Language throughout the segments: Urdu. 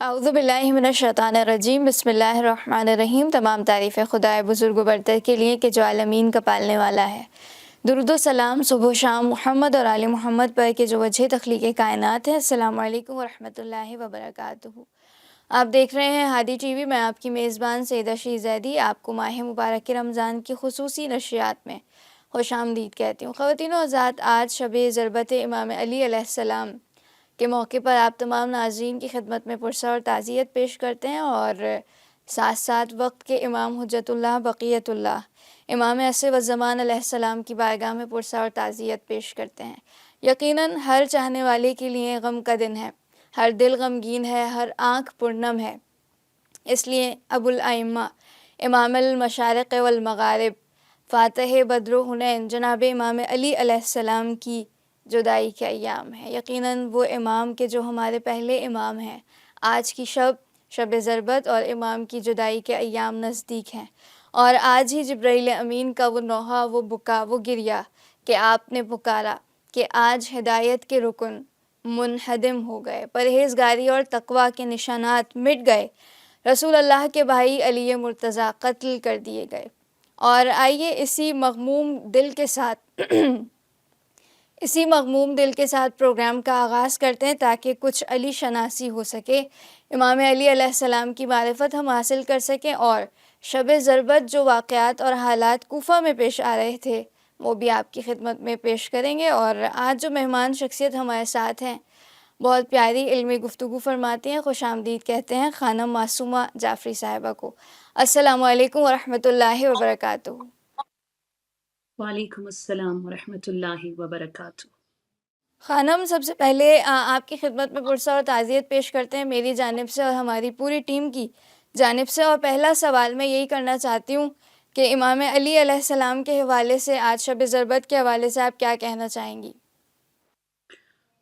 اعوذ باللہ من الشیطان الرجیم، بسم اللہ الرحمن الرحیم۔ تمام تعریفیں خدا بزرگ و برتر کے لیے کہ جو عالمین کا پالنے والا ہے۔ درود و سلام صبح و شام محمد اور آل محمد پر کہ جو وجہ تخلیق کائنات ہے۔ السلام علیکم ورحمۃ اللہ وبرکاتہ۔ آپ دیکھ رہے ہیں ہادی ٹی وی، میں آپ کی میزبان سیدہ شیزیدی آپ کو ماہ مبارک رمضان کی خصوصی نشریات میں خوش آمدید کہتی ہوں۔ خواتین و حضرات، آج شب ضربت امام علی علیہ السلام کے موقع پر آپ تمام ناظرین کی خدمت میں پرسہ اور تعزیت پیش کرتے ہیں، اور ساتھ ساتھ وقت کے امام حجت اللہ بقیت اللہ امام عصر و زمان علیہ السلام کی بارگاہ میں پرسہ اور تعزیت پیش کرتے ہیں۔ یقیناً ہر چاہنے والے کے لیے غم کا دن ہے، ہر دل غمگین ہے، ہر آنکھ پرنم ہے۔ اس لیے ابو الائمہ امام المشارق والمغارب فاتح بدر و حنین جناب امام علی علیہ السلام کی جدائی کے ایام ہے۔ یقیناً وہ امام کے جو ہمارے پہلے امام ہیں، آج کی شب ضربت اور امام کی جدائی کے ایام نزدیک ہیں، اور آج ہی جبرائیل امین کا وہ نوحہ، وہ بکا، وہ گریہ کہ آپ نے پکارا کہ آج ہدایت کے رکن منہدم ہو گئے، پرہیزگاری اور تقویٰ کے نشانات مٹ گئے، رسول اللہ کے بھائی علی مرتضیٰ قتل کر دیے گئے۔ اور آئیے اسی مغموم دل کے ساتھ پروگرام کا آغاز کرتے ہیں تاکہ کچھ علی شناسی ہو سکے، امام علی علیہ السلام کی معرفت ہم حاصل کر سکیں، اور شب ضربت جو واقعات اور حالات کوفہ میں پیش آ رہے تھے وہ بھی آپ کی خدمت میں پیش کریں گے۔ اور آج جو مہمان شخصیت ہمارے ساتھ ہیں، بہت پیاری علمی گفتگو فرماتی ہیں، خوش آمدید کہتے ہیں خانم معصومہ جعفری صاحبہ کو۔ السلام علیکم ورحمۃ اللہ وبرکاتہ۔ وعلیکم السلام ورحمۃ اللہ وبرکاتہ۔ خانم، سب سے پہلے آپ کی خدمت میں پرسہ اور تعزیت پیش کرتے ہیں میری جانب سے اور ہماری پوری ٹیم کی جانب سے، اور پہلا سوال میں یہی کرنا چاہتی ہوں کہ امام علی علیہ السلام کے حوالے سے، آج شب ضربت کے حوالے سے آپ کیا کہنا چاہیں گی؟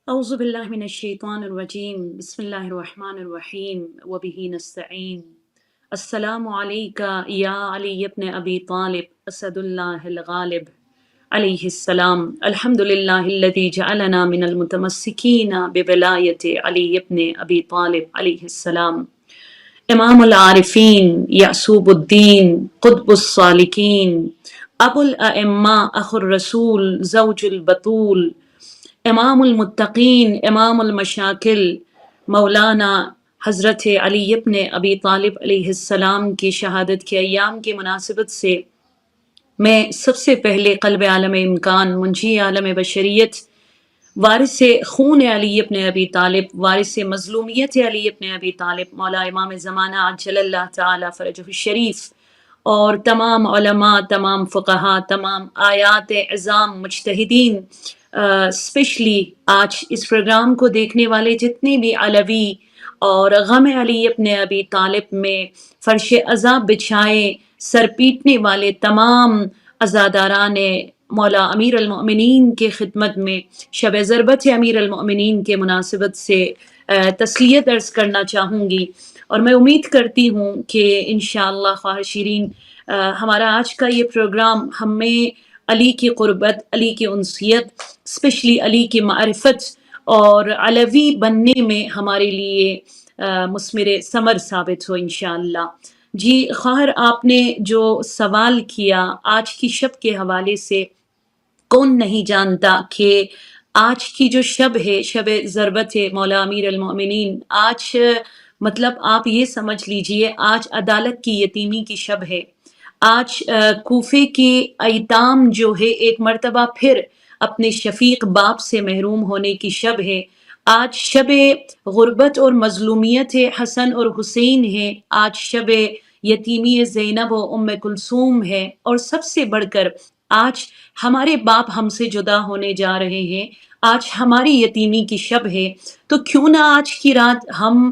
اعوذ باللہ من الشیطان الرجیم، بسم اللہ الرحمن الرحیم، وبہ نستعین۔ السلام علیکہ یا علی ابن ابی طالب اسد اللہ الغالب علیہ السلام۔ الحمد للہ الذی جعلنا من المتمسکین بولایت علی ابن ابی طالب علیہ السلام، امام العارفین، یعصوب الدین، قطب الصالکین، ابو الائمہ، اخو الرسول، زوج البطول، امام المتقین، امام المشاکل، مولانا حضرت علی ابن ابی طالب علیہ السلام کی شہادت کے ایام کی مناسبت سے میں سب سے پہلے قلب عالم امکان، منجی عالم بشریت، وارث خون علی ابن ابی طالب، وارث مظلومیت علی ابن ابی طالب، مولا امام زمانہ عجل اللہ تعالی فرجہ الشریف، اور تمام علماء، تمام فقہا، تمام آیات عظام مجتہدین، اسپیشلی آج اس پروگرام کو دیکھنے والے جتنے بھی علوی اور غم علی ابن ابی طالب میں فرش عذاب بچھائے سر پیٹنے والے تمام عزاداران مولا امیر المؤمنین کے خدمت میں شب ضربت امیر المؤمنین کے مناسبت سے تسلیت عرض کرنا چاہوں گی، اور میں امید کرتی ہوں کہ انشاءاللہ خواہر شیرین ہمارا آج کا یہ پروگرام ہمیں علی کی قربت، علی کی انسیت، اسپیشلی علی کی معرفت اور علوی بننے میں ہمارے لیے مثمر ثمر ثابت ہو انشاءاللہ۔ جی خواہر، آپ نے جو سوال کیا آج کی شب کے حوالے سے، کون نہیں جانتا کہ آج کی جو شب ہے، شب ضربت مولا امیر المؤمنین، آج مطلب آپ یہ سمجھ لیجئے آج عدالت کی یتیمی کی شب ہے۔ آج کوفے کے ایتام جو ہے ایک مرتبہ پھر اپنے شفیق باپ سے محروم ہونے کی شب ہے۔ آج شب غربت اور مظلومیت حسن اور حسین ہے، آج شب یتیمی زینب و ام کلثوم ہے، اور سب سے بڑھ کر آج ہمارے باپ ہم سے جدا ہونے جا رہے ہیں، آج ہماری یتیمی کی شب ہے۔ تو کیوں نہ آج کی رات ہم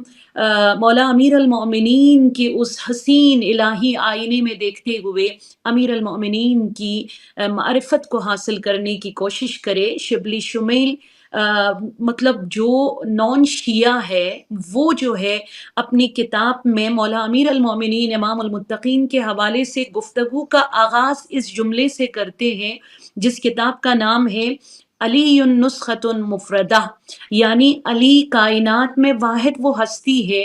مولا امیر المؤمنین کے اس حسین الہی آئینے میں دیکھتے ہوئے امیر المؤمنین کی معرفت کو حاصل کرنے کی کوشش کرے۔ شبلی شمیل مطلب جو نان شیعہ ہے وہ جو ہے اپنی کتاب میں مولا امیر المؤمنین امام المتقین کے حوالے سے گفتگو کا آغاز اس جملے سے کرتے ہیں، جس کتاب کا نام ہے علی نسخۃ مفردہ، یعنی علی کائنات میں واحد وہ ہستی ہے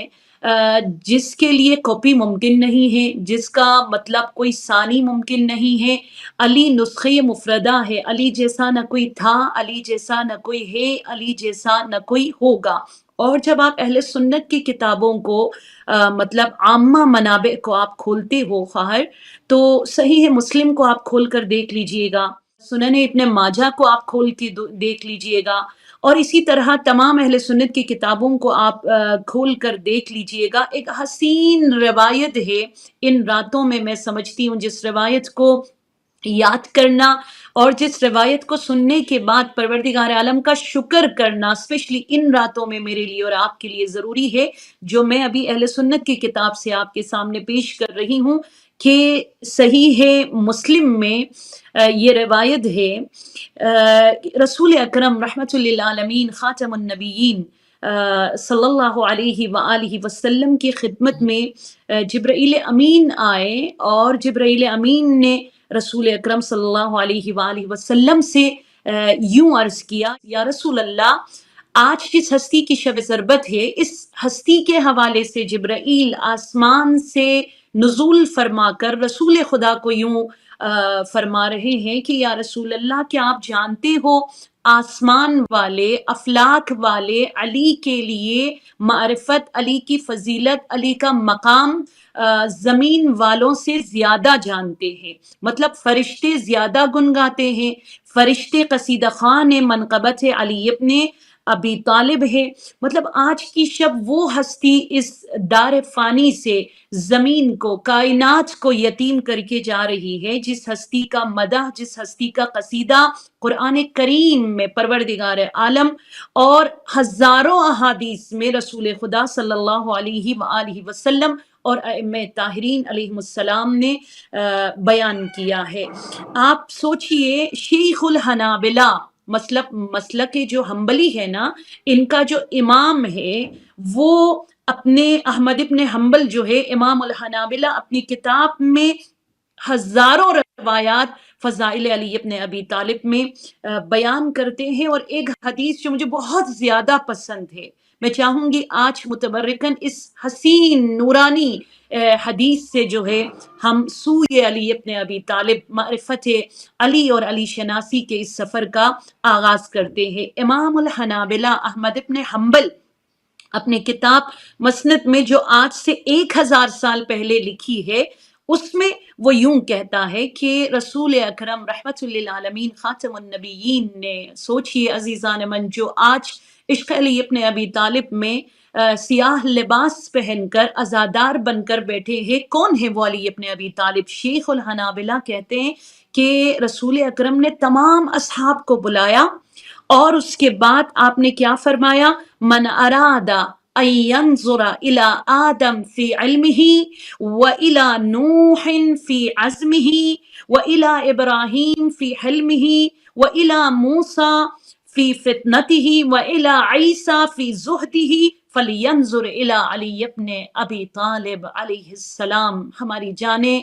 جس کے لیے کاپی ممکن نہیں ہے، جس کا مطلب کوئی ثانی ممکن نہیں ہے۔ علی نسخے مفردہ ہے، علی جیسا نہ کوئی تھا، علی جیسا نہ کوئی ہے، علی جیسا نہ کوئی ہوگا۔ اور جب آپ اہل سنت کی کتابوں کو مطلب عامہ منابع کو آپ کھولتے ہو خواہر، تو صحیح مسلم کو آپ کھول کر دیکھ لیجئے گا، سنن ابن ماجہ کو آپ کھول کے دیکھ لیجئے گا، اور اسی طرح تمام اہل سنت کی کتابوں کو آپ کھول کر دیکھ لیجئے گا۔ ایک حسین روایت ہے، ان راتوں میں میں سمجھتی ہوں جس روایت کو یاد کرنا اور جس روایت کو سننے کے بعد پروردگار عالم کا شکر کرنا اسپیشلی ان راتوں میں میرے لیے اور آپ کے لیے ضروری ہے، جو میں ابھی اہل سنت کی کتاب سے آپ کے سامنے پیش کر رہی ہوں کہ صحیح ہے مسلم میں یہ روایت ہے، رسول اکرم رحمت للعالمین خاتم النبیین صلی اللہ علیہ وآلہ وسلم کی خدمت میں جبرائیل امین آئے، اور جبرائیل امین نے رسول اکرم صلی اللہ علیہ وآلہ وسلم سے یوں عرض کیا، یا رسول اللہ، آج جس ہستی کی شب ضربت ہے، اس ہستی کے حوالے سے جبرائیل آسمان سے نزول فرما کر رسول خدا کو یوں فرما رہے ہیں کہ یا رسول اللہ، کیا آپ جانتے ہو آسمان والے، افلاک والے علی کے لیے معرفت، علی کی فضیلت، علی کا مقام زمین والوں سے زیادہ جانتے ہیں؟ مطلب فرشتے زیادہ گنگاتے ہیں، فرشتے قصیدہ خوان منقبت علی ابن ابی طالب ہے۔ مطلب آج کی شب وہ ہستی اس دار فانی سے زمین کو، کائنات کو یتیم کر کے جا رہی ہے، جس ہستی کا مدح، جس ہستی کا قصیدہ قرآن کریم میں پروردگار عالم اور ہزاروں احادیث میں رسول خدا صلی اللہ علیہ وآلہ وسلم اور ائمہ طاہرین علیہم السلام نے بیان کیا ہے۔ آپ سوچئے شیخ الحنابلہ، مسلک جو حنبلی ہے نا، ان کا جو امام ہے وہ اپنے احمد ابن حنبل جو ہے امام الحنابلہ، اپنی کتاب میں ہزاروں روایات فضائل علی ابن ابی طالب میں بیان کرتے ہیں، اور ایک حدیث جو مجھے بہت زیادہ پسند ہے، میں چاہوں گی آج متبرکن اس حسین نورانی حدیث سے جو ہے ہم سوئے علی ابن ابی طالب، معرفت علی اور علی شناسی کے اس سفر کا آغاز کرتے ہیں۔ امام الحنابلہ احمد ابن حنبل اپنے کتاب مسند میں جو آج سے 1000 سال پہلے لکھی ہے، اس میں وہ یوں کہتا ہے کہ رسول اکرم رحمت للعالمین خاتم النبیین نے، سوچئے عزیزان من، جو آج عشق علی ابن ابی طالب میں سیاہ لباس پہن کر عزادار بن کر بیٹھے ہیں، کون ہے وہ علی ابن ابی طالب؟ شیخ الحنابلہ کہتے ہیں کہ رسول اکرم نے تمام اصحاب کو بلایا، اور اس کے بعد آپ نے کیا فرمایا؟ من اراد ان ينظر الى آدم في علمه والى نوح في عزمه والى ابراہیم في حلمه والى موسى في فتنته والى عیسیٰ في زہده فلینظر الى علی ابن ابی طالب علیہ السلام۔ ہماری جانیں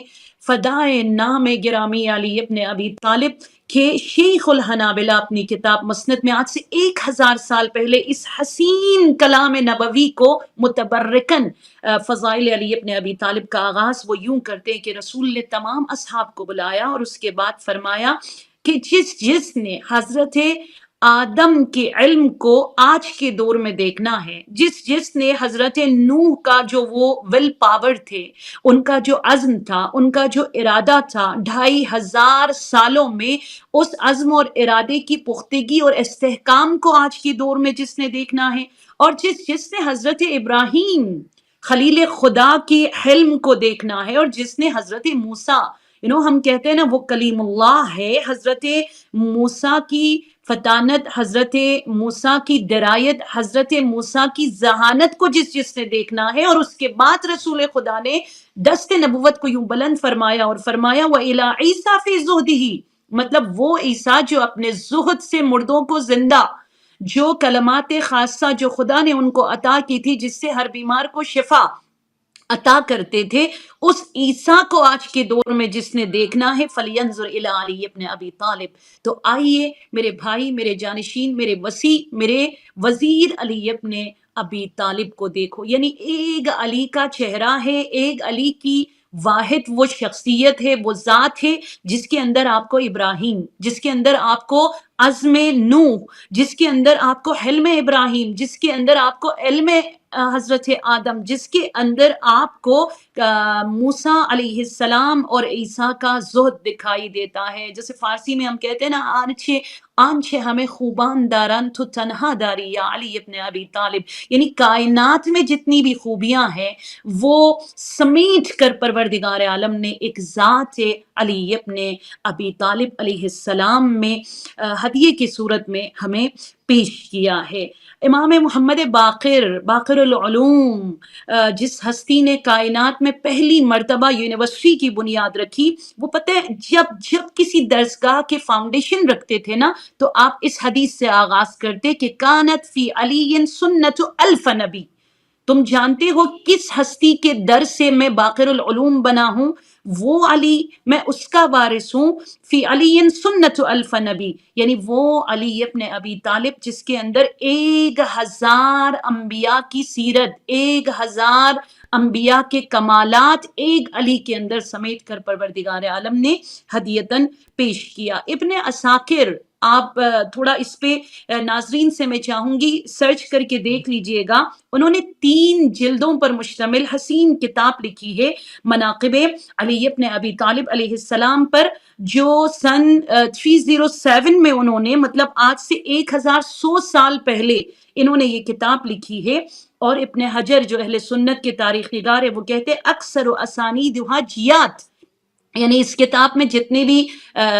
فدائے نام گرامی علی ابن ابی طالب کہ شیخ الحنابلہ اپنی کتاب مسند میں آج سے 1000 سال پہلے اس حسین کلام نبوی کو متبرکن فضائل علی ابن ابی طالب کا آغاز وہ یوں کرتے ہیں کہ رسول نے تمام اصحاب کو بلایا، اور اس کے بعد فرمایا کہ جس نے حضرت آدم کے علم کو آج کے دور میں دیکھنا ہے، جس نے حضرت نوح کا جو وہ ول پاور تھے، ان کا جو عزم تھا، ان کا جو ارادہ تھا، 2500 سالوں میں اس عزم اور ارادے کی پختگی اور استحکام کو آج کے دور میں جس نے دیکھنا ہے، اور جس نے حضرت ابراہیم خلیل خدا کے حلم کو دیکھنا ہے، اور جس نے حضرت موسیٰ، ہم کہتے ہیں نا وہ کلیم اللہ ہے، حضرت موسیٰ کی فطانت، حضرت موسیٰ کی درایت، حضرت موسیٰ کی ذہانت کو جس نے دیکھنا ہے، اور اس کے بعد رسول خدا نے دست نبوت کو یوں بلند فرمایا اور فرمایا وَإِلَىٰ عِیسیٰ فِي زُهْدِهِ، مطلب وہ عیسیٰ جو اپنے زہد سے مردوں کو زندہ، جو کلمات خاصہ جو خدا نے ان کو عطا کی تھی، جس سے ہر بیمار کو شفا، عطا کرتے تھے، اس عیسیٰ کو آج کے دور میں جس نے دیکھنا ہے فَلْيَنْظُرْ إِلَىٰ عَلِيِّ بْنِ أَبِي طالب، تو آئیے میرے بھائی، میرے جانشین، میرے وسیع، میرے وزیر علی ابن ابی طالب کو دیکھو. یعنی ایک علی کا چہرہ ہے، ایک علی کی واحد وہ شخصیت ہے، وہ ذات ہے جس کے اندر آپ کو ابراہیم، جس کے اندر آپ کو عزم نوح، جس کے اندر آپ کو حلم ابراہیم، جس کے اندر آپ کو علم حضرت آدم، جس کے اندر آپ کو موسیٰ علیہ السلام اور عیسیٰ کا زہد دکھائی دیتا ہے. جیسے فارسی میں ہم کہتے ہیں نا، آنچے ہمیں خوبان داران تو تنہا داری یا علی ابن ابی طالب. یعنی کائنات میں جتنی بھی خوبیاں ہیں وہ سمیٹ کر پروردگار عالم نے ایک ذات علی ابن ابی طالب علیہ السلام میں ہدیے کی صورت میں ہمیں پیش کیا ہے. امام محمد باقر العلوم، جس ہستی نے کائنات میں پہلی مرتبہ یونیورسٹی کی بنیاد رکھی، وہ پتہ ہے جب کسی درسگاہ کے فاؤنڈیشن رکھتے تھے نا، تو آپ اس حدیث سے آغاز کرتے کہ کانت فی علی سنت الف نبی. تم جانتے ہو کس ہستی کے در سے میں باقر العلوم بنا ہوں؟ وہ علی، میں اس کا وارث ہوں. فی علی سنت الف نبی، یعنی وہ علی ابن ابی طالب جس کے اندر 1000 انبیاء کی سیرت، 1000 انبیاء کے کمالات ایک علی کے اندر سمیٹ کر پروردگار عالم نے ہدیتاً پیش کیا. ابن عساکر، آپ تھوڑا اس پہ ناظرین سے میں چاہوں گی سرچ کر کے دیکھ لیجئے گا. انہوں نے 3 جلدوں پر مشتمل حسین کتاب لکھی ہے، مناقب علی ابن ابی طالب علیہ السلام پر، جو سن 307 میں انہوں نے، مطلب آج سے 1100 سال پہلے انہوں نے یہ کتاب لکھی ہے. اور ابن حجر جو اہل سنت کے تاریخ نگار ہے، وہ کہتے ہیں اکثر و اسانیدھا جیات، یعنی اس کتاب میں جتنے بھی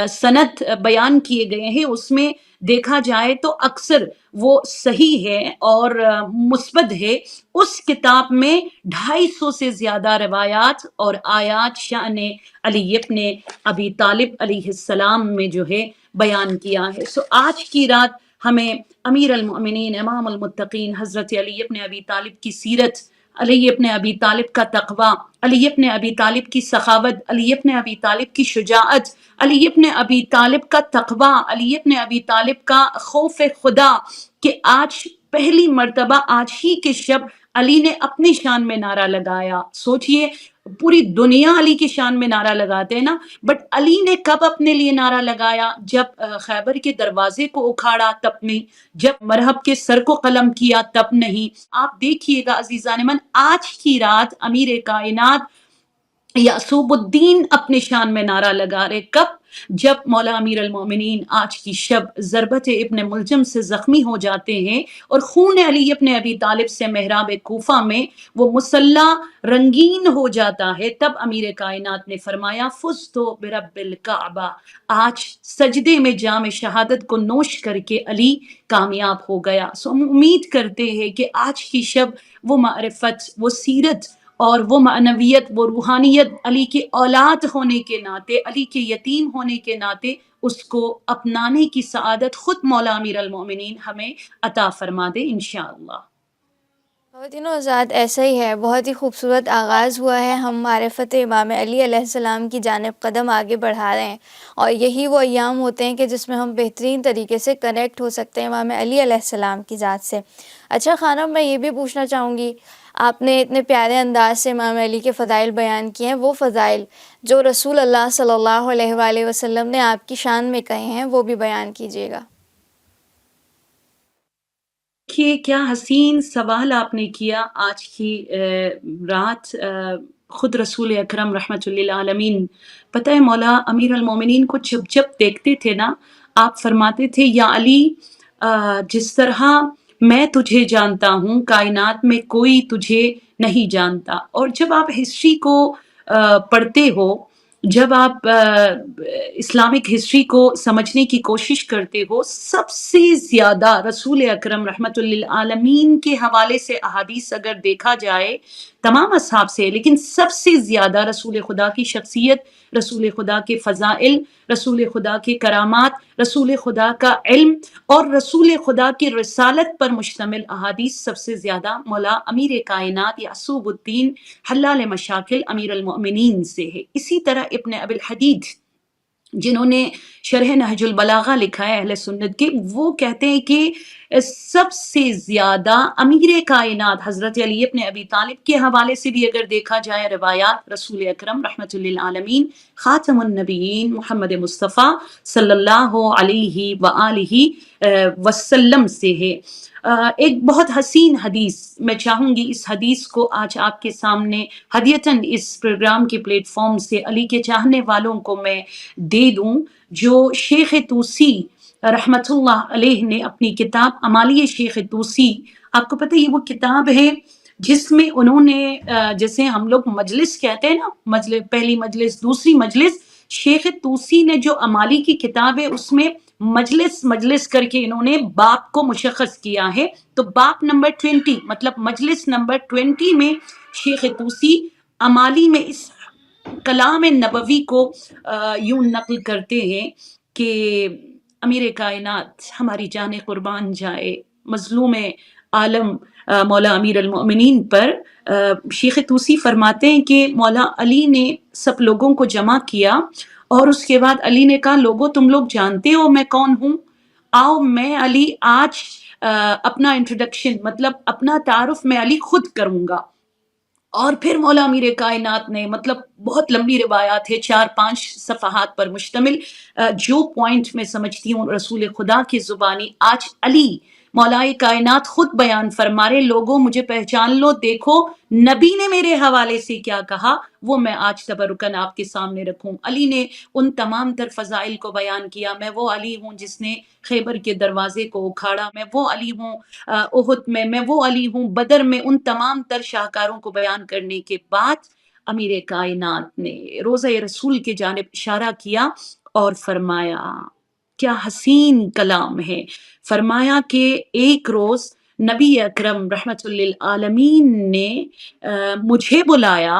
سند بیان کیے گئے ہیں اس میں دیکھا جائے تو اکثر وہ صحیح ہے اور مثبت ہے. اس کتاب میں 250 سے زیادہ روایات اور آیات شأن علی ابن ابی طالب علیہ السلام میں جو ہے بیان کیا ہے. آج کی رات ہمیں امیر المؤمنین امام المتقین حضرت علی ابن ابی طالب کی سیرت، علی ابن ابی طالب کا تقویٰ، علی ابن ابی طالب کی سخاوت، علی ابن ابی طالب کی شجاعت، علی ابن ابی طالب کا تقویٰ، علی ابن ابی طالب کا خوف خدا، کہ آج پہلی مرتبہ آج ہی کے شب علی نے اپنی شان میں نعرہ لگایا. سوچئے، پوری دنیا علی کی شان میں نعرہ لگاتے ہیں نا، بٹ علی نے کب اپنے لیے نعرہ لگایا؟ جب خیبر کے دروازے کو اکھاڑا تب نہیں، جب مرہب کے سر کو قلم کیا تب نہیں. آپ دیکھیے گا عزیزان من، آج کی رات امیر کائنات یعصوب الدین اپنے شان میں نعرہ لگا رہے. کب؟ جب مولا امیر المومنین آج کی شب ضربت ابن ملجم سے زخمی ہو جاتے ہیں اور خون علی ابن ابی طالب سے محراب کوفہ میں وہ مسلح رنگین ہو جاتا ہے، تب امیر کائنات نے فرمایا فزت برب الکعبہ، آج سجدے میں جام شہادت کو نوش کر کے علی کامیاب ہو گیا. ہم امید کرتے ہیں کہ آج کی شب وہ معرفت، وہ سیرت اور وہ معنویت، وہ روحانیت علی کے اولاد ہونے کے ناطے، علی کے یتیم ہونے کے ناطے اس کو اپنانے کی سعادت خود مولا امیر المومنین ہمیں عطا فرما دے انشاءاللہ. خواتین و حضرات، ایسا ہی ہے، بہت ہی خوبصورت آغاز ہوا ہے. ہم معرفت امام علی علیہ السلام کی جانب قدم آگے بڑھا رہے ہیں، اور یہی وہ ایام ہوتے ہیں کہ جس میں ہم بہترین طریقے سے کنیکٹ ہو سکتے ہیں امام علی علیہ السلام کی ذات سے. اچھا خانم، میں یہ بھی پوچھنا چاہوں گی، آپ نے اتنے پیارے انداز سے امام علی کے فضائل بیان کیے ہیں، وہ فضائل جو رسول اللہ صلی اللہ علیہ وآلہ وسلم نے آپ کی شان میں کہے ہیں وہ بھی بیان کیجیے گا. دیکھیے کیا حسین سوال آپ نے کیا. آج کی رات خود رسول اکرم رحمت للعالمین، پتہ ہے مولا امیر المومنین کو جب دیکھتے تھے نا، آپ فرماتے تھے یا علی، جس طرح میں تجھے جانتا ہوں کائنات میں کوئی تجھے نہیں جانتا. اور جب آپ ہسٹری کو پڑھتے ہو، جب آپ اسلامک ہسٹری کو سمجھنے کی کوشش کرتے ہو، سب سے زیادہ رسول اکرم رحمت للعالمین کے حوالے سے احادیث اگر دیکھا جائے تمام اصحاب سے، لیکن سب سے زیادہ رسول خدا کی شخصیت، رسول خدا کے فضائل، رسول خدا کے کرامات، رسول خدا کا علم اور رسول خدا کی رسالت پر مشتمل احادیث سب سے زیادہ مولا امیر کائنات یعصوب الدین حلال مشاکل امیر المؤمنین سے ہے۔ اسی طرح ابن ابی الحدید جنہوں نے شرح نہج البلاغہ لکھا ہے اہل سنت کے، وہ کہتے ہیں کہ سب سے زیادہ امیر کائنات حضرت علی ابن ابی طالب کے حوالے سے بھی اگر دیکھا جائے روایات، رسول اکرم رحمۃ للعالمین خاتم النبیین محمد مصطفیٰ صلی اللہ علیہ وآلہ وسلم سے ہے۔ ایک بہت حسین حدیث میں چاہوں گی اس حدیث کو آج آپ کے سامنے ہدیتاً اس پروگرام کے پلیٹ فارم سے علی کے چاہنے والوں کو میں دے دوں، جو شیخ توسی رحمت اللہ علیہ نے اپنی کتاب امالی شیخ توسی، آپ کو پتہ یہ وہ کتاب ہے جس میں انہوں نے جیسے ہم لوگ مجلس کہتے ہیں نا، پہلی مجلس دوسری مجلس، شیخ توسی نے جو امالی کی کتاب ہے اس میں مجلس کر کے انہوں نے باپ کو مشخص کیا ہے، تو باپ نمبر 20 مطلب مجلس نمبر 20 میں شیخ توسی امالی میں اس کلام نبوی کو یوں نقل کرتے ہیں کہ امیر کائنات ہماری جان قربان جائے مظلوم عالم مولا امیر المؤمنین پر شیخ توسی فرماتے ہیں کہ مولا علی نے سب لوگوں کو جمع کیا اور اس کے بعد علی نے کہا لوگوں تم لوگ جانتے ہو میں کون ہوں، آؤ میں علی آج اپنا انٹروڈکشن مطلب اپنا تعارف میں علی خود کروں گا۔ اور پھر مولا امیر کائنات نے مطلب بہت لمبی روایات ہے 4-5 صفحات پر مشتمل، جو پوائنٹ میں سمجھتی ہوں رسول خدا کی زبانی آج علی مولا کائنات خود بیان فرما رہے، لوگوں مجھے پہچان لو، دیکھو نبی نے میرے حوالے سے کیا کہا وہ میں آج تبرکن آپ کے سامنے رکھوں۔ علی نے ان تمام تر فضائل کو بیان کیا، میں وہ علی ہوں جس نے خیبر کے دروازے کو اکھاڑا، میں وہ علی ہوں احد میں وہ علی ہوں بدر میں، ان تمام تر شاہکاروں کو بیان کرنے کے بعد امیر کائنات نے روضہ رسول کی جانب اشارہ کیا اور فرمایا، کیا حسین کلام ہے، فرمایا کہ ایک روز نبی اکرم رحمت للعالمین نے مجھے بلایا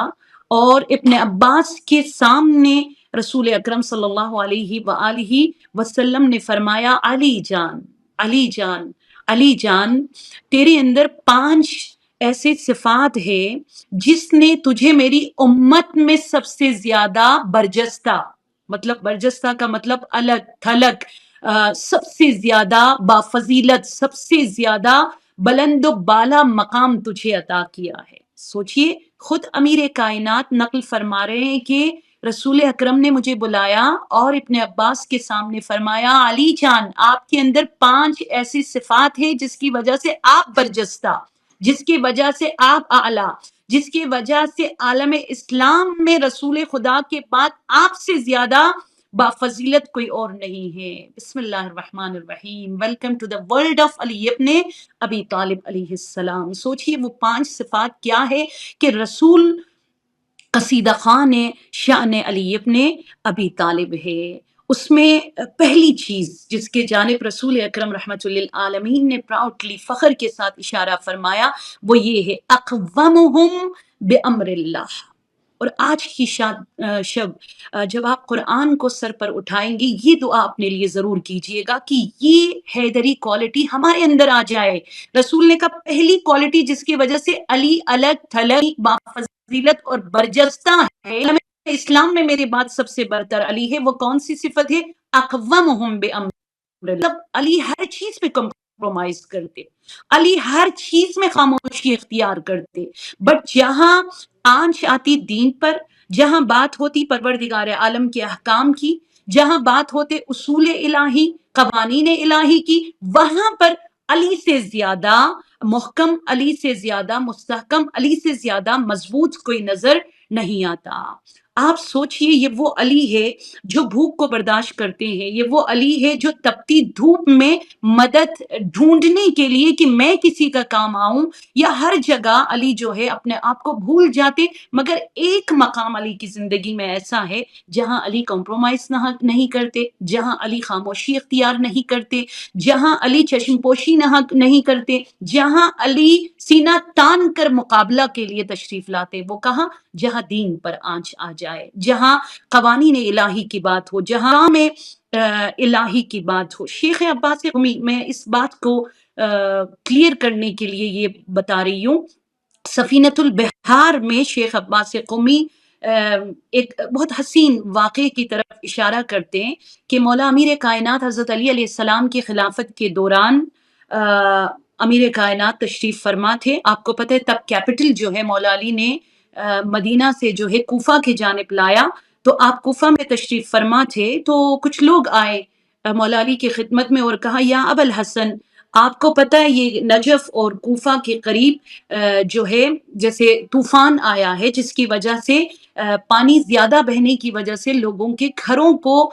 اور ابن عباس کے سامنے رسول اکرم صلی اللہ علیہ وآلہ وسلم نے فرمایا علی جان علی جان علی جان، تیرے اندر 5 ایسے صفات ہے جس نے تجھے میری امت میں سب سے زیادہ برجستہ، مطلب برجستہ کا مطلب الگ تھلگ، سب سے زیادہ بافضیلت، سب سے زیادہ بلند و بالا مقام تجھے عطا کیا ہے۔ سوچئے خود امیر کائنات نقل فرما رہے ہیں کہ رسول اکرم نے مجھے بلایا اور ابن عباس کے سامنے فرمایا علی جان آپ کے اندر 5 ایسی صفات ہیں جس کی وجہ سے آپ برجستہ، جس کی وجہ سے آپ اعلیٰ، جس کی وجہ سے عالم اسلام میں رسول خدا کے بعد آپ سے زیادہ بافضیلت کوئی اور نہیں ہے۔ بسم اللہ الرحمن الرحیم، welcome to the world of Ali ibn Abi طالب علیہ السلام۔ سوچئے وہ 5 صفات کیا ہے کہ رسول قصیدہ خان شأن علی ابن ابی طالب ہے۔ اس میں پہلی چیز جس کے جانب رسول اکرم رحمت للعالمین نے پراؤڈلی فخر کے ساتھ اشارہ فرمایا وہ یہ ہے اقومہم بامر اللہ۔ اور آج کی شب جب آپ قرآن کو سر پر اٹھائیں گے یہ دعا اپنے لیے ضرور کیجئے گا کہ یہ حیدری کوالٹی ہمارے اندر آ جائے۔ رسول نے کہا پہلی کوالٹی جس کی وجہ سے علی الگ تھلگ بافضیلت اور برجستہ ہے، اسلام میں میرے بعد سب سے برتر علی ہے، وہ کون سی صفت ہے؟ اقومہم بامر اللہ۔ مطلب علی ہر چیز پہ کمپرومائز کرتے، علی ہر چیز میں خاموشی اختیار کرتے، بٹ جہاں آنچ آتی دین پر، جہاں بات ہوتی پروردگار عالم کے احکام کی، جہاں بات ہوتے اصول الہی قوانین الہی کی، وہاں پر علی سے زیادہ محکم، علی سے زیادہ مستحکم، علی سے زیادہ مضبوط کوئی نظر نہیں آتا۔ آپ سوچئے یہ وہ علی ہے جو بھوک کو برداشت کرتے ہیں، یہ وہ علی ہے جو تپتی دھوپ میں مدد ڈھونڈنے کے لیے کہ میں کسی کا کام آؤں، یا ہر جگہ علی جو ہے اپنے آپ کو بھول جاتے، مگر ایک مقام علی کی زندگی میں ایسا ہے جہاں علی کمپرومائز نہیں کرتے، جہاں علی خاموشی اختیار نہیں کرتے، جہاں علی چشم پوشی نہیں کرتے، جہاں علی سینہ تان کر مقابلہ کے لیے تشریف لاتے، وہ کہاں؟ جہاں دین پر آنچ آ جائے، جہاں قوانین الہی کی بات ہو، جہاں میں الہی کی بات ہو۔ شیخ عباس قمی، میں اس بات کو کلیئر کرنے کے لیے یہ بتا رہی ہوں، سفینۃ البحار میں شیخ عباس قمی ایک بہت حسین واقعے کی طرف اشارہ کرتے ہیں کہ مولا امیر کائنات حضرت علی علیہ السلام کی خلافت کے دوران امیر کائنات تشریف فرما تھے۔ آپ کو پتہ ہے تب کیپٹل جو ہے مولا علی نے مدینہ سے جو ہے کوفہ کی جانب لایا، تو آپ کوفہ میں تشریف فرما تھے، تو کچھ لوگ آئے مولا علی کی خدمت میں اور کہا یا ابا الحسن، آپ کو پتہ ہے یہ نجف اور کوفہ کے قریب جو ہے جیسے طوفان آیا ہے، جس کی وجہ سے پانی زیادہ بہنے کی وجہ سے لوگوں کے گھروں کو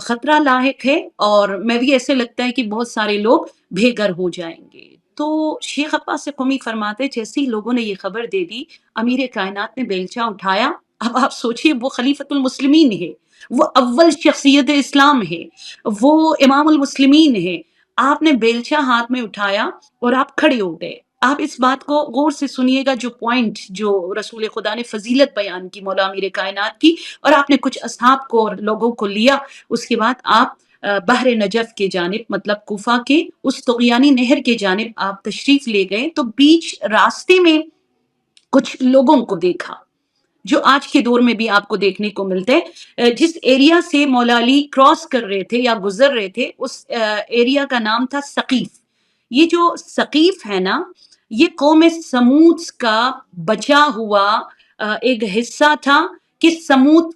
خطرہ لاحق ہے، اور میں بھی ایسے لگتا ہے کہ بہت سارے لوگ بے گھر ہو جائیں گے۔ تو شیخ عباس قمی فرماتے جیسے ہی لوگوں نے یہ خبر دے دی، امیر کائنات نے بیلچہ اٹھایا۔ اب آپ سوچئے وہ خلیفۃ المسلمین ہے، وہ اول شخصیت اسلام ہے، وہ امام المسلمین ہے، آپ نے بیلچہ ہاتھ میں اٹھایا اور آپ کھڑے ہو گئے۔ آپ اس بات کو غور سے سنیے گا، جو پوائنٹ جو رسول خدا نے فضیلت بیان کی مولا امیر کائنات کی، اور آپ نے کچھ اصحاب کو اور لوگوں کو لیا، اس کے بعد آپ بحر نجف کے جانب، مطلب کوفہ کے اس طغیانی نہر کے جانب آپ تشریف لے گئے، تو بیچ راستے میں کچھ لوگوں کو دیکھا جو آج کے دور میں بھی آپ کو دیکھنے کو ملتے ہیں۔ جس ایریا سے مولا علی کراس کر رہے تھے یا گزر رہے تھے، اس ایریا کا نام تھا ثقیف۔ یہ جو ثقیف ہے نا، یہ قوم سمود کا بچا ہوا ایک حصہ تھا، کہ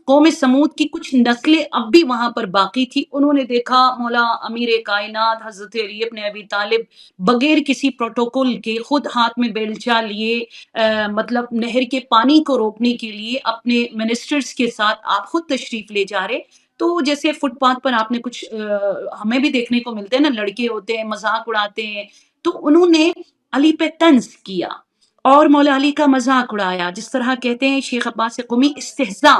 قوم سمود کی کچھ نسلیں اب بھی وہاں پر باقی تھی۔ انہوں نے دیکھا مولا امیر کائنات حضرت علی ابن ابی طالب بغیر کسی پروٹوکول کے خود ہاتھ میں بیلچہ لیے، مطلب نہر کے پانی کو روکنے کے لیے اپنے منسٹرز کے ساتھ آپ خود تشریف لے جا رہے۔ تو جیسے فٹ پاتھ پر آپ نے کچھ ہمیں بھی دیکھنے کو ملتے ہیں نا، لڑکے ہوتے ہیں مذاق اڑاتے ہیں، تو انہوں نے علی پہ طنز کیا اور مولا علی کا مذاق اڑایا، جس طرح کہتے ہیں شیخ عباس قمی استہزاء،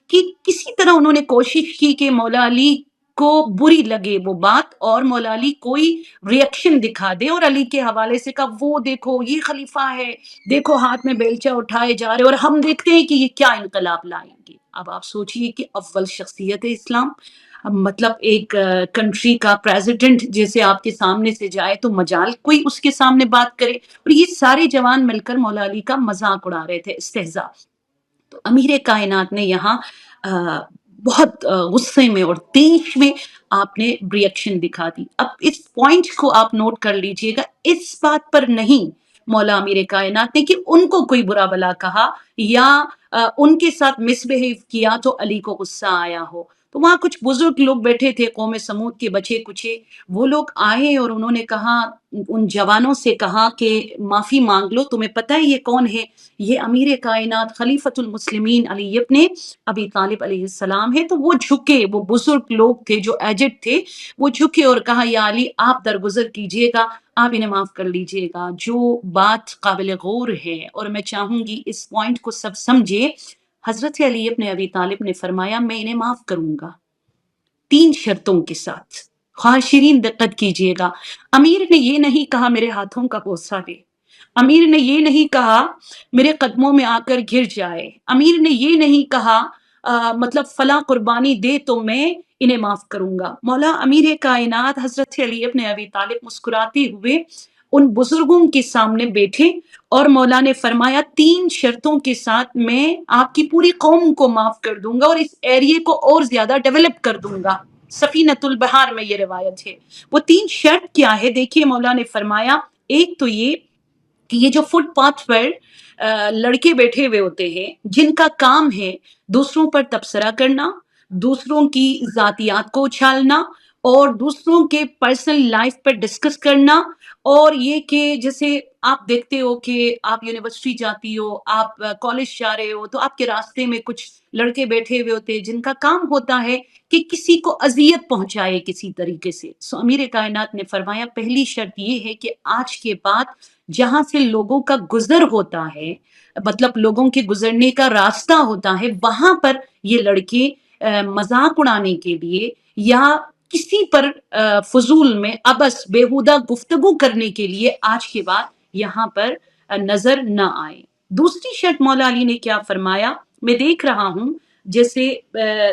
کہ کسی طرح انہوں نے کوشش کی کہ مولا علی کو بری لگے وہ بات، اور مولا علی کوئی ریئیکشن دکھا دے، اور علی کے حوالے سے کہا وہ دیکھو یہ خلیفہ ہے، دیکھو ہاتھ میں بیلچہ اٹھائے جا رہے، اور ہم دیکھتے ہیں کہ یہ کیا انقلاب لائیں گے۔ اب آپ سوچئے کہ اول شخصیت اسلام، مطلب ایک کنٹری کا پریزیڈنٹ جیسے آپ کے سامنے سے جائے تو مجال کوئی اس کے سامنے بات کرے، اور یہ سارے جوان مل کر مولا علی کا مذاق اڑا رہے تھے، استہزاء۔ تو امیر کائنات نے یہاں بہت غصے میں اور تیش میں آپ نے ریئیکشن دکھا دی۔ اب اس پوائنٹ کو آپ نوٹ کر لیجئے گا، اس بات پر نہیں مولا امیر کائنات نے کہ ان کو کوئی برا بلا کہا یا ان کے ساتھ مس بہیو کیا تو علی کو غصہ آیا ہو۔ تو وہاں کچھ بزرگ لوگ بیٹھے تھے، قوم سمود کے بچے کچے، وہ لوگ آئے اور انہوں نے کہا، ان جوانوں سے کہا کہ معافی مانگ لو، تمہیں پتہ ہے یہ کون ہے؟ یہ امیر کائنات خلیفۃ المسلمین علی ابن ابی طالب علیہ السلام ہے۔ تو وہ جھکے، وہ بزرگ لوگ تھے جو ایجڈ تھے، وہ جھکے اور کہا یا علی آپ درگزر کیجئے گا، آپ انہیں معاف کر لیجئے گا۔ جو بات قابل غور ہے، اور میں چاہوں گی اس پوائنٹ کو سب سمجھے، حضرت علی ابن ابی طالب نے فرمایا میں انہیں معاف کروں گا 3 شرطوں کے ساتھ۔ خواہشرین دقت کیجئے گا، امیر نے یہ نہیں کہا میرے ہاتھوں کا بوسہ دے، امیر نے یہ نہیں کہا میرے قدموں میں آ کر گر جائے، امیر نے یہ نہیں کہا مطلب فلاں قربانی دے تو میں انہیں معاف کروں گا۔ مولا امیر کائنات حضرت علی ابن ابی طالب مسکراتے ہوئے ان بزرگوں کے سامنے بیٹھے، اور مولا نے فرمایا 3 شرطوں کے ساتھ میں آپ کی پوری قوم کو معاف کر دوں گا، اور اس ایریے کو اور زیادہ ڈیولپ کر دوں گا۔ سفینۃ البحار میں یہ روایت ہے۔ وہ 3 شرط کیا ہے؟ دیکھیے مولا نے فرمایا، ایک تو یہ کہ یہ جو فٹ پاتھ پر لڑکے بیٹھے ہوئے ہوتے ہیں، جن کا کام ہے دوسروں پر تبصرہ کرنا، دوسروں کی ذاتیات کو اچھالنا، اور دوسروں کے پرسنل لائف پر ڈسکس کرنا، اور یہ کہ جیسے آپ دیکھتے ہو کہ آپ یونیورسٹی جاتی ہو، آپ کالج جا رہے ہو، تو آپ کے راستے میں کچھ لڑکے بیٹھے ہوئے ہوتے ہیں جن کا کام ہوتا ہے کہ کسی کو اذیت پہنچائے کسی طریقے سے. سو امیر کائنات نے فرمایا پہلی شرط یہ ہے کہ آج کے بعد جہاں سے لوگوں کا گزر ہوتا ہے، مطلب لوگوں کے گزرنے کا راستہ ہوتا ہے، وہاں پر یہ لڑکے مذاق اڑانے کے لیے یا کسی پر فضول میں ابس بےہودہ گفتگو کرنے کے لیے آج کے بعد یہاں پر نظر نہ آئے. دوسری شرط مولا علی نے کیا فرمایا، میں دیکھ رہا ہوں جیسے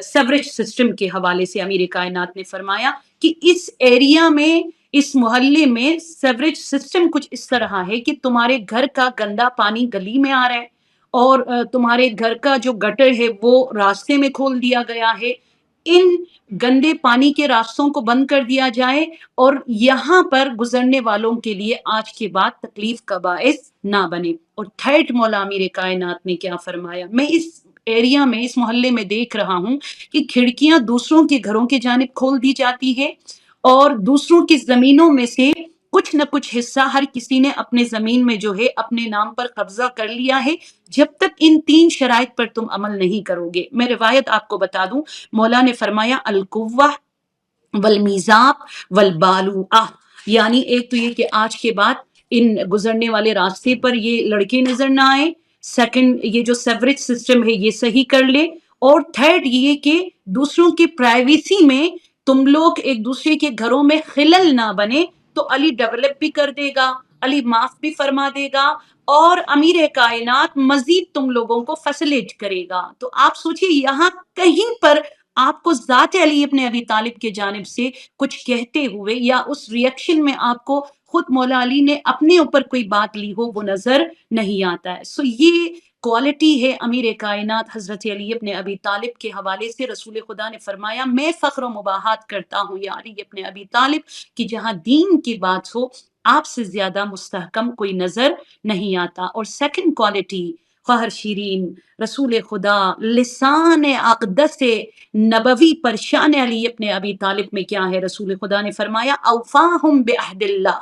سیوریج سسٹم کے حوالے سے امیر کائنات نے فرمایا کہ اس ایریا میں، اس محلے میں سیوریج سسٹم کچھ اس طرح ہے کہ تمہارے گھر کا گندا پانی گلی میں آ رہا ہے اور تمہارے گھر کا جو گٹر ہے وہ راستے میں کھول دیا گیا ہے. ان گندے پانی کے راستوں کو بند کر دیا جائے اور یہاں پر گزرنے والوں کے لیے آج کے بعد تکلیف کا باعث نہ بنے. اور تھرڈ مولا امیر کائنات نے کیا فرمایا، میں اس ایریا میں، اس محلے میں دیکھ رہا ہوں کہ کھڑکیاں دوسروں کے گھروں کی جانب کھول دی جاتی ہے اور دوسروں کی زمینوں میں سے کچھ نہ کچھ حصہ ہر کسی نے اپنے زمین میں جو ہے اپنے نام پر قبضہ کر لیا ہے. جب تک ان تین شرائط پر تم عمل نہیں کرو گے، میں روایت آپ کو بتا دوں، مولا نے فرمایا القوہ والمیزاب والبالوعہ، یعنی ایک تو یہ کہ آج کے بعد ان گزرنے والے راستے پر یہ لڑکے نظر نہ آئے، سیکنڈ یہ جو سیوریج سسٹم ہے یہ صحیح کر لے، اور تھرڈ یہ کہ دوسروں کی پرائیویسی میں تم لوگ ایک دوسرے کے گھروں میں خلل نہ بنے. تو علی ڈیولپ بھی کر دے گا، علی معاف بھی فرما دے گا اور امیر کائنات مزید تم لوگوں کو فیسلیٹ کرے گا. تو آپ سوچئے یہاں کہیں پر آپ کو ذات علی ابن ابی طالب کے جانب سے کچھ کہتے ہوئے یا اس ریئیکشن میں آپ کو خود مولا علی نے اپنے اوپر کوئی بات لی ہو وہ نظر نہیں آتا ہے. سو یہ کوالٹی ہے امیر کائنات حضرت علی ابن ابی طالب کے حوالے سے. رسول خدا نے فرمایا میں فخر و مباحات کرتا ہوں یا علی ابن ابی طالب کہ جہاں دین کی بات ہو آپ سے زیادہ مستحکم کوئی نظر نہیں آتا. اور سیکنڈ کوالٹی فہر شیرین رسول خدا لسان اقدس نبوی پر شان علی ابن ابی طالب میں کیا ہے، رسول خدا نے فرمایا اوفاہم بعہد اللہ،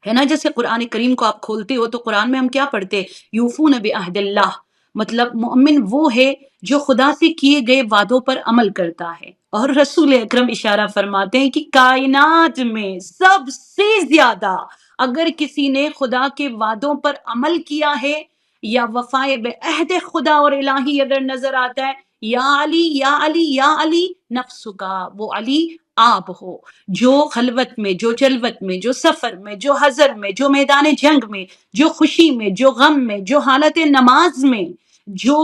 ہے نا. جیسے قرآن کریم کو آپ کھولتے ہو تو قرآن میں ہم کیا پڑھتے، یوفون بعہد اللہ، مطلب مومن وہ ہے جو خدا سے کیے گئے وعدوں پر عمل کرتا ہے. اور رسول اکرم اشارہ فرماتے ہیں کہ کائنات میں سب سے زیادہ اگر کسی نے خدا کے وعدوں پر عمل کیا ہے یا وفائے بعہد خدا اور الہی اگر نظر آتا ہے، یا علی یا علی یا علی نفس کا، وہ علی آپ ہو جو خلوت میں، جو جلوت میں، جو سفر میں، جو حضر میں، جو میدان جنگ میں، جو خوشی میں، جو غم میں، جو حالت نماز میں، جو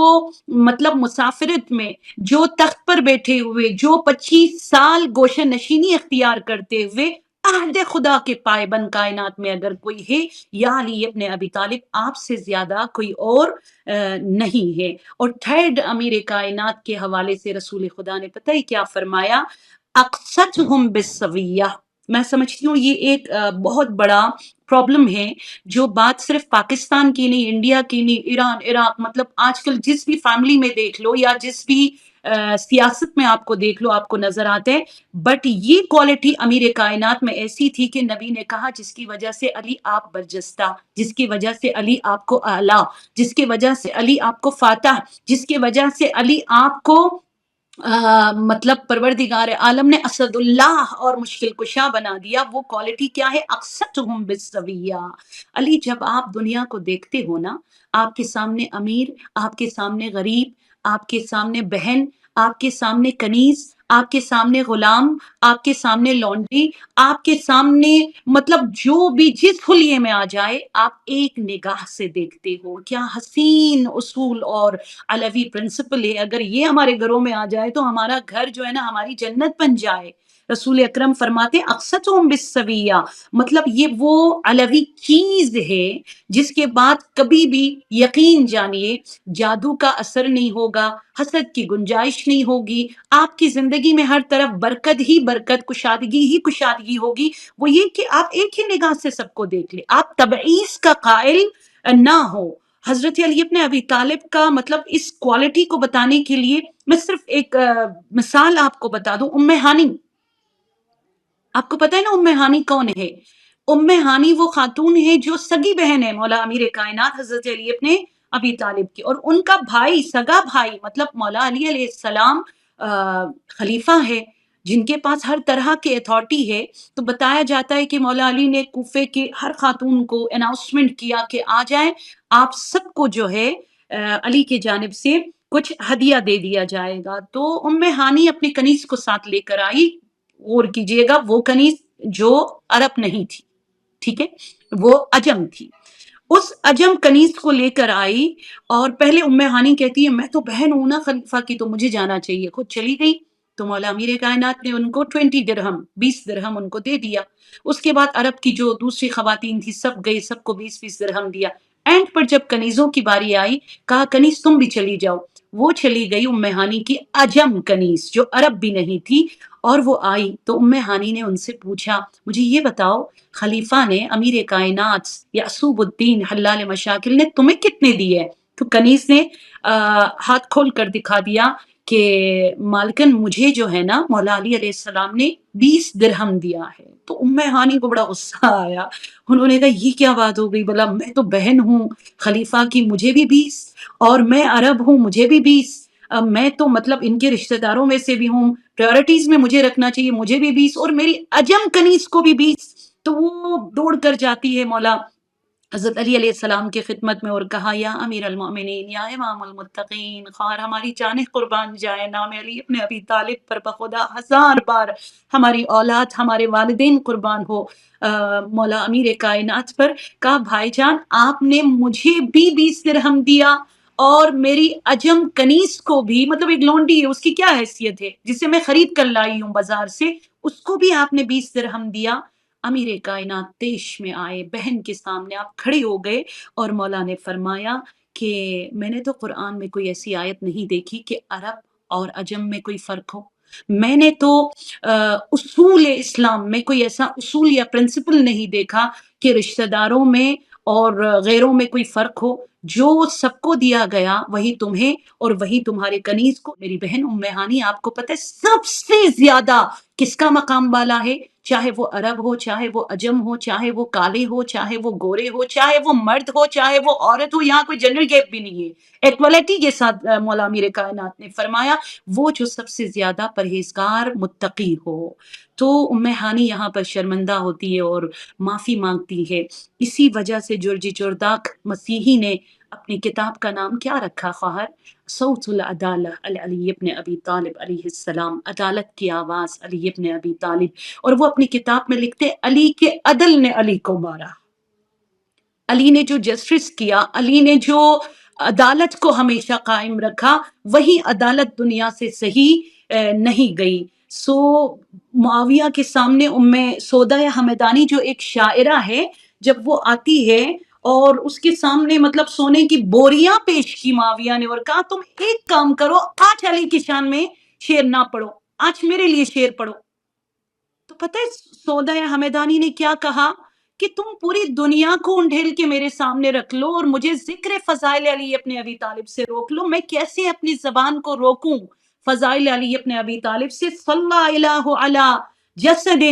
مطلب مسافرت میں، جو تخت پر بیٹھے ہوئے، جو 25 سال گوشہ نشینی اختیار کرتے ہوئے عہد خدا کے پائبند کائنات میں اگر کوئی ہے، یا علی ابن ابی طالب آپ سے زیادہ کوئی اور نہیں ہے. اور تھرڈ امیر کائنات کے حوالے سے رسول خدا نے پتہ ہی کیا فرمایا، اقصتہم بالسویہ. میں سمجھتی ہوں یہ ایک بہت بڑا پرابلم ہے، جو بات صرف پاکستان کی نہیں، انڈیا کی نہیں، ایران، عراق، مطلب آج کل جس بھی فیملی میں دیکھ لو یا جس بھی سیاست میں آپ کو دیکھ لو آپ کو نظر آتے ہیں. بٹ یہ کوالٹی امیر کائنات میں ایسی تھی کہ نبی نے کہا جس کی وجہ سے علی آپ برجستہ، جس کی وجہ سے علی آپ کو اعلیٰ، جس کی وجہ سے علی آپ کو فاتح، جس کی وجہ سے علی آپ کو مطلب پروردگار عالم نے اسد اللہ اور مشکل کشا بنا دیا. وہ کوالٹی کیا ہے، اقصتہم بالسویہ. علی جب آپ دنیا کو دیکھتے ہو نا، آپ کے سامنے امیر، آپ کے سامنے غریب، آپ کے سامنے بہن، آپ کے سامنے کنیز، آپ کے سامنے غلام، آپ کے سامنے لونڈی، آپ کے سامنے مطلب جو بھی جس حلیے میں آ جائے آپ ایک نگاہ سے دیکھتے ہو. کیا حسین اصول اور علوی پرنسپل ہے، اگر یہ ہمارے گھروں میں آ جائے تو ہمارا گھر جو ہے نا ہماری جنت بن جائے. رسول اکرم فرماتے اقصتہم بالسویہ، مطلب یہ وہ علوی چیز ہے جس کے بعد کبھی بھی یقین جانیے جادو کا اثر نہیں ہوگا، حسد کی گنجائش نہیں ہوگی، آپ کی زندگی میں ہر طرف برکت ہی برکت، کشادگی ہی کشادگی ہوگی. وہ یہ کہ آپ ایک ہی نگاہ سے سب کو دیکھ لیں، آپ تبعیض کا قائل نہ ہو. حضرت علی ابن ابی طالب کا مطلب اس کوالٹی کو بتانے کے لیے میں صرف ایک مثال آپ کو بتا دوں. ام ہانی، آپ کو پتہ ہے نا ام ہانی کون ہے؟ ام ہانی وہ خاتون ہے جو سگی بہن ہے مولا امیر کائنات حضرت علی ابن ابی طالب کی، اور ان کا بھائی، سگا بھائی، مطلب مولا علی علیہ السلام خلیفہ ہے جن کے پاس ہر طرح کی اتھارٹی ہے۔ تو بتایا جاتا ہے کہ مولا علی نے کوفے کے ہر خاتون کو اناؤنسمنٹ کیا کہ آ جائیں، آپ سب کو جو ہے علی کی جانب سے کچھ ہدیہ دے دیا جائے گا۔ تو ام ہانی اپنے کنیز کو ساتھ لے کر آئی، غور کیجئے گا وہ کنیز جو عرب نہیں تھی، ٹھیک ہے، وہ عجم تھی۔ اس عجم کنیز کو لے کر آئی، اور پہلے ام ہانی کہتی ہے میں تو بہن ہوں نا خلیفہ کی، تو مجھے جانا چاہیے، خود چلی گئی۔ تو مولا امیر کائنات نے ان کو 20 درہم، 20 درہم ان کو دے دیا۔ اس کے بعد عرب کی جو دوسری خواتین تھی سب گئی، سب کو 20 درہم دیا۔ اینڈ پر جب کنیزوں کی باری آئی، کہا کنیز تم بھی چلی جاؤ۔ وہ چلی گئی ام ہانی کی عجم کنیز جو عرب بھی نہیں تھی، اور وہ آئی تو ام ہانی نے ان سے پوچھا مجھے یہ بتاؤ خلیفہ نے، امیر کائنات یعصوب الدین حلال مشاکل نے تمہیں کتنے دیے؟ تو کنیز نے ہاتھ کھول کر دکھا دیا کہ مالکن مجھے جو ہے نا مولا علی علیہ السلام نے 20 درہم دیا ہے۔ تو ام ہانی کو بڑا غصہ آیا، انہوں نے کہا یہ کیا بات ہو گئی، بولا میں تو بہن ہوں خلیفہ کی، مجھے بھی 20، اور میں عرب ہوں مجھے بھی 20، میں تو مطلب ان کے رشتہ داروں میں سے بھی ہوں، پریورٹیز میں مجھے رکھنا چاہیے، مجھے بھی 20، اور میری عجم کنیز کو بھی 20۔ تو وہ دوڑ کر جاتی ہے مولا حضرت علی علیہ السلام کی خدمت میں اور کہا یا امیر المؤمنین، یا امام المتقین، خواہ ہماری جانیں قربان جائے نام علی ابن ابی طالب پر بخدا 1000 بار ہماری اولاد ہمارے والدین قربان ہو مولا امیر کائنات پر۔ کہا بھائی جان آپ نے مجھے بھی 20 درہم دیا، اور میری عجم کنیز کو بھی، مطلب ایک لونڈی ہے اس کی کیا حیثیت ہے جسے میں خرید کر لائی ہوں بازار سے، اس کو بھی آپ نے 20 درہم دیا۔ امیر کائنات دیش میں آئے، بہن کے سامنے آپ کھڑے ہو گئے، اور مولا نے فرمایا کہ میں نے تو قرآن میں کوئی ایسی آیت نہیں دیکھی کہ عرب اور عجم میں کوئی فرق ہو، میں نے تو اصول اسلام میں کوئی ایسا اصول یا پرنسپل نہیں دیکھا کہ رشتہ داروں میں اور غیروں میں کوئی فرق ہو، جو سب کو دیا گیا وہی تمہیں اور وہی تمہارے کنیز کو۔ میری بہن ام ہانی آپ کو پتہ ہے سب سے زیادہ کس کا مقام بالا ہے، چاہے وہ عرب ہو، چاہے وہ عجم ہو، چاہے وہ کالے ہو، چاہے وہ گورے ہو، چاہے وہ مرد ہو، چاہے وہ عورت ہو، یہاں کوئی جنرل گیپ بھی نہیں ہے، ایکوالٹی کے ساتھ مولا امیر کائنات نے فرمایا وہ جو سب سے زیادہ پرہیزگار متقی ہو۔ تو ام ہانی یہاں پر شرمندہ ہوتی ہے اور معافی مانگتی ہے۔ اسی وجہ سے جرجی جرداق مسیحی نے اپنی کتاب کا نام کیا رکھا خواہر؟ صوت العدالہ علی ابن ابی طالب علیہ السلام، عدالت کی آواز علی ابن ابی طالب۔ اور وہ اپنی کتاب میں لکھتے علی کے عدل نے علی کو مارا، علی نے جو جسٹس کیا، علی نے جو عدالت کو ہمیشہ قائم رکھا، وہی عدالت دنیا سے صحیح نہیں گئی۔ سو معاویہ کے سامنے ام سودا حمدانی جو ایک شاعرہ ہے، جب وہ آتی ہے اور اس کے سامنے مطلب سونے کی بوریاں پیش کی معاویہ نے، اور کہا تم ایک کام کرو، آج علی کی شان میں شعر نہ پڑھو، آج میرے لیے شعر پڑھو۔ تو پتہ ہے سودا حمدانی نے کیا کہا کہ تم پوری دنیا کو انڈھیل کے میرے سامنے رکھ لو اور مجھے ذکر فضائل علی ابن ابی طالب سے روک لو، میں کیسے اپنی زبان کو روکوں فضائل علی ابن ابی طالب سے؟ صلی اللہ علی جسد،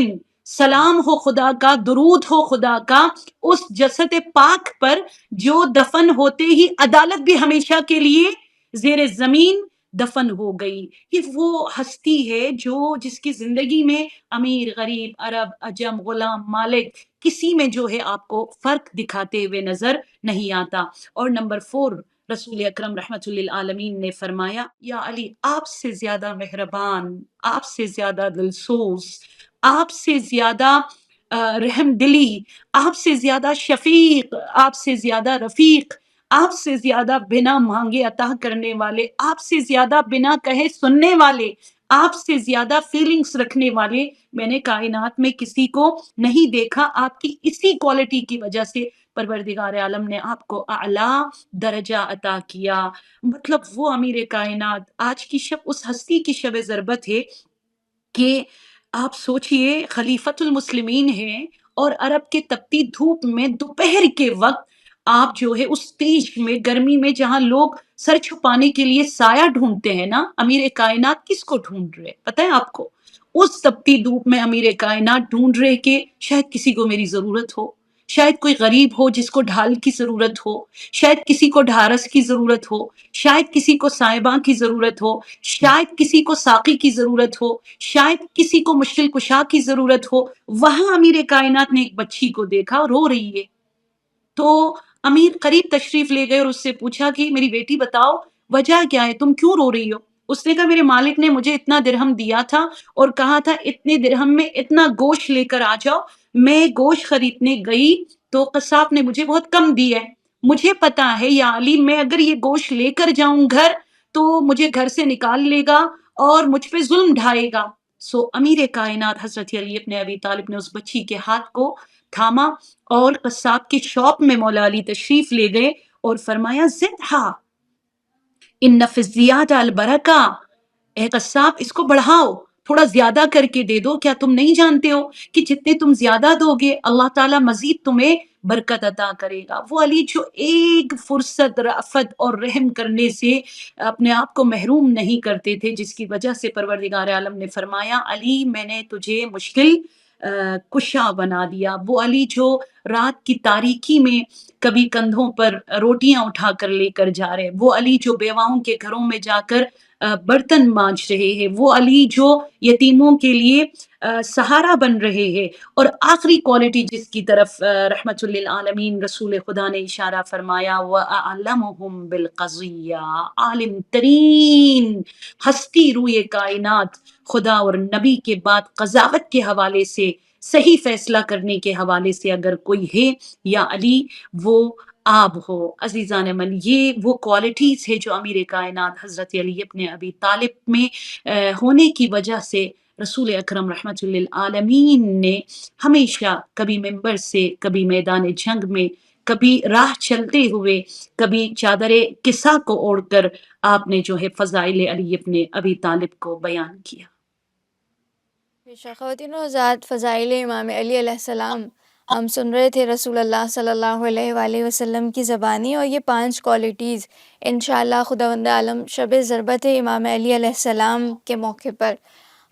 سلام ہو خدا کا، درود ہو خدا کا اس جسد پاک پر جو دفن ہوتے ہی عدالت بھی ہمیشہ کے لیے زیر زمین دفن ہو گئی۔ یہ وہ ہستی ہے جو جس کی زندگی میں امیر، غریب، عرب، عجم، غلام، مالک، کسی میں جو ہے آپ کو فرق دکھاتے ہوئے نظر نہیں آتا۔ اور نمبر 4، رسول اکرم رحمت للعالمین نے فرمایا یا علی آپ سے زیادہ مہربان، آپ سے زیادہ دلسوز، آپ سے زیادہ رحم دلی، آپ سے زیادہ شفیق، آپ سے زیادہ رفیق، آپ سے زیادہ بنا مانگے عطا کرنے والے، آپ سے زیادہ بنا کہے سننے والے، آپ سے زیادہ فیلنگز رکھنے والے میں نے کائنات میں کسی کو نہیں دیکھا۔ آپ کی اسی کوالٹی کی وجہ سے پروردگار عالم نے آپ کو اعلیٰ درجہ عطا کیا۔ مطلب وہ امیر کائنات آج کی شب اس ہستی کی شب ضربت ہے کہ آپ سوچئے خلیفۃ المسلمین ہیں، اور عرب کے تپتی دھوپ میں دوپہر کے وقت آپ جو ہے اس تیج میں گرمی میں جہاں لوگ سر چھپانے کے لیے سایہ ڈھونڈتے ہیں نا، امیر کائنات کس کو ڈھونڈ رہے پتہ ہے آپ کو؟ اس تپتی دھوپ میں امیر کائنات ڈھونڈ رہے کہ شاید کسی کو میری ضرورت ہو، شاید کوئی غریب ہو جس کو ڈھال کی ضرورت ہو، شاید کسی کو ڈھارس کی ضرورت ہو، شاید کسی کو سائباں کی ضرورت ہو، شاید کسی کو ساقی کی ضرورت ہو، شاید کسی کو مشکل کشا کی ضرورت ہو۔ وہاں امیر کائنات نے ایک بچی کو دیکھا رو رہی ہے، تو امیر قریب تشریف لے گئے اور اس سے پوچھا کہ میری بیٹی بتاؤ وجہ کیا ہے، تم کیوں رو رہی ہو؟ اس نے کہا میرے مالک نے مجھے اتنا درہم دیا تھا اور کہا تھا اتنے درہم میں اتنا گوشت لے کر آ جاؤ، میں گوشت خریدنے گئی تو قصاب نے مجھے بہت کم دیا ہے، مجھے پتا ہے یا علی میں اگر یہ گوشت لے کر جاؤں گھر تو مجھے گھر سے نکال لے گا اور مجھ پہ ظلم ڈھائے گا۔ سو امیر کائنات حضرت علی ابن ابی طالب نے اس بچی کے ہاتھ کو تھاما اور قصاب کی شاپ میں مولا علی تشریف لے گئے اور فرمایا زدھا ان فی الزیادہ البرکہ، اے قصاب اس کو بڑھاؤ، تھوڑا زیادہ کر کے دے دو، کیا تم نہیں جانتے ہو کہ جتنے تم زیادہ دو گے اللہ تعالیٰ مزید تمہیں برکت عطا کرے گا۔ وہ علی جو ایک فرصت رأفت اور رحم کرنے سے اپنے آپ کو محروم نہیں کرتے تھے، جس کی وجہ سے پروردگار عالم نے فرمایا علی میں نے تجھے مشکل کشا بنا دیا۔ وہ علی جو رات کی تاریکی میں کبھی کندھوں پر روٹیاں اٹھا کر لے کر جا رہے، وہ علی جو بیواؤں کے گھروں میں جا کر برتن مانج رہے ہیں، وہ علی جو یتیموں کے لیے سہارا بن رہے ہیں، اور آخری کوالٹی جس کی طرف رحمت للعالمین رسول خدا نے اشارہ فرمایا وَأَعْلَمُهُمْ بِالْقَضِيَّةِ، عالم ترین ہستی روئے کائنات خدا اور نبی کے بعد قضاوت کے حوالے سے، صحیح فیصلہ کرنے کے حوالے سے اگر کوئی ہے یا علی وہ آپ ہو۔ عزیزان من، یہ وہ کوالٹیز ہے جو امیر کائنات حضرت علی ابن ابی طالب میں ہونے کی وجہ سے رسول اکرم رحمت للعالمین نے ہمیشہ کبھی ممبر سے، کبھی میدان جنگ میں، کبھی راہ چلتے ہوئے، کبھی چادر کسا کو اوڑھ کر آپ نے جو ہے فضائل علی ابن ابی طالب کو بیان کیا۔ بے شک خواتین و حضرات، فضائل امام علی علیہ السلام ہم سن رہے تھے رسول اللہ صلی اللہ علیہ وآلہ وسلم کی زبانی، اور یہ 5 کوالٹیز انشاءاللہ خداوند عالم شب ضربت امام علی علیہ السلام کے موقع پر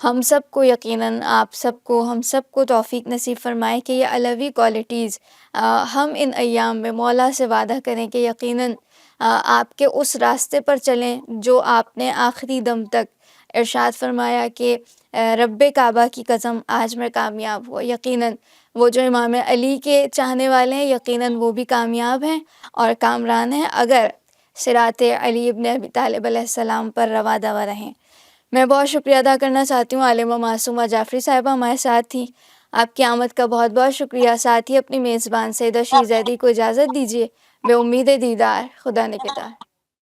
ہم سب کو یقیناً آپ سب کو ہم سب کو توفیق نصیب فرمائے کہ یہ علوی کوالٹیز ہم ان ایام میں مولا سے وعدہ کریں کہ یقیناً آپ کے اس راستے پر چلیں جو آپ نے آخری دم تک ارشاد فرمایا کہ رب کعبہ کی قسم آج میں کامیاب ہوا۔ یقیناً وہ جو امام علی کے چاہنے والے ہیں یقیناً وہ بھی کامیاب ہیں اور کامران ہیں اگر صراط علی ابن ابی طالب علیہ السلام پر رواں دوا رہیں۔ میں بہت شکریہ ادا کرنا چاہتی ہوں عالمہ معصومہ جعفری صاحبہ ہمارے ساتھ تھی، آپ کی آمد کا بہت بہت شکریہ۔ ساتھ ہی اپنی میزبان سیدہ شیزیدی کو اجازت دیجیے بے امید دیدار، خدا نگہدار۔